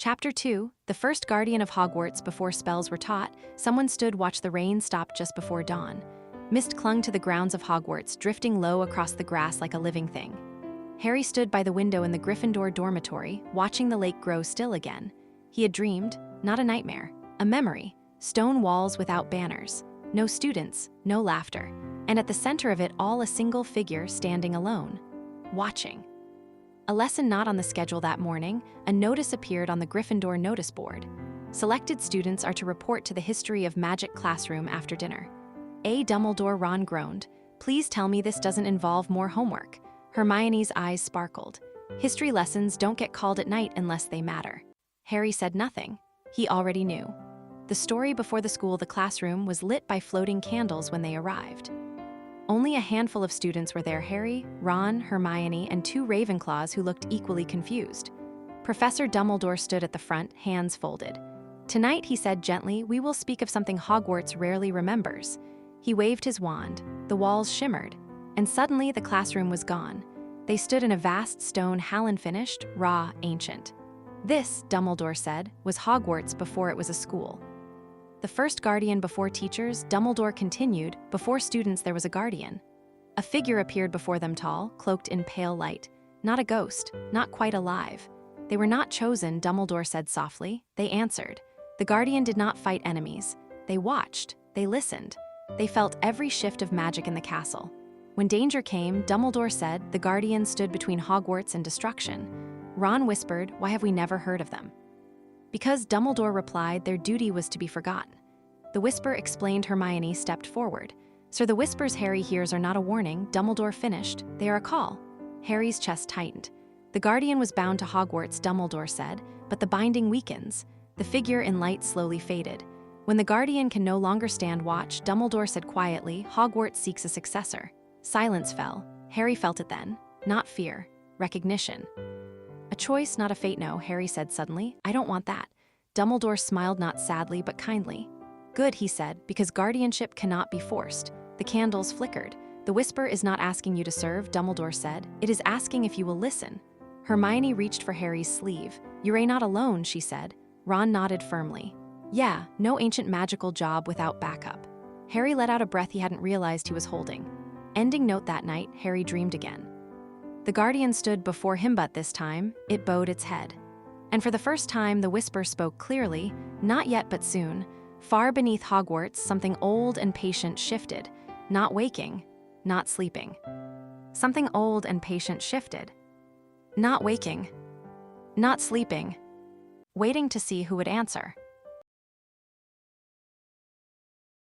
Chapter 2, the first guardian of Hogwarts before spells were taught, someone stood watch the rain stop just before dawn. Mist clung to the grounds of Hogwarts, drifting low across the grass like a living thing. Harry stood by the window in the Gryffindor dormitory, watching the lake grow still again. He had dreamed, not a nightmare, a memory. Stone walls without banners, no students, no laughter, and at the center of it all a single figure standing alone, watching. A lesson not on the schedule that morning, a notice appeared on the Gryffindor notice board. Selected students are to report to the History of Magic classroom after dinner. A. Dumbledore. Ron groaned. Please tell me this doesn't involve more homework. Hermione's eyes sparkled. History lessons don't get called at night unless they matter. Harry said nothing. He already knew. The story before the classroom was lit by floating candles when they arrived. Only a handful of students were there: Harry, Ron, Hermione, and 2 Ravenclaws who looked equally confused. Professor Dumbledore stood at the front, hands folded. Tonight, he said gently, we will speak of something Hogwarts rarely remembers. He waved his wand. The walls shimmered, and suddenly the classroom was gone. They stood in a vast stone, Hallen-finished, raw, ancient. This, Dumbledore said, was Hogwarts before it was a school. The first guardian before teachers, Dumbledore continued, before students there was a guardian. A figure appeared before them, tall, cloaked in pale light. Not a ghost, not quite alive. They were not chosen, Dumbledore said softly. They answered. The guardian did not fight enemies. They watched, they listened. They felt every shift of magic in the castle. When danger came, Dumbledore said, the guardian stood between Hogwarts and destruction. Ron whispered, why have we never heard of them? Because, Dumbledore replied, their duty was to be forgotten. The whisper explained. Hermione stepped forward. Sir, the whispers Harry hears are not a warning, Dumbledore finished. They are a call. Harry's chest tightened. The guardian was bound to Hogwarts, Dumbledore said, but the binding weakens. The figure in light slowly faded. When the guardian can no longer stand watch, Dumbledore said quietly, Hogwarts seeks a successor. Silence fell. Harry felt it then. Not fear. Recognition. A choice, not a fate. No, Harry said suddenly. I don't want that. Dumbledore smiled, not sadly but kindly. Good, he said, because guardianship cannot be forced. The candles flickered. The whisper is not asking you to serve, Dumbledore said. It is asking if you will listen. Hermione reached for Harry's sleeve. You're not alone, she said. Ron nodded firmly. Yeah, no ancient magical job without backup. Harry let out a breath he hadn't realized he was holding. Ending note: that night, Harry dreamed again. The guardian stood before him, but this time, it bowed its head. And for the first time, the whisper spoke clearly, not yet but soon. Far beneath Hogwarts, something old and patient shifted. Not waking, not sleeping. Something old and patient shifted. Not waking, not sleeping. Waiting to see who would answer.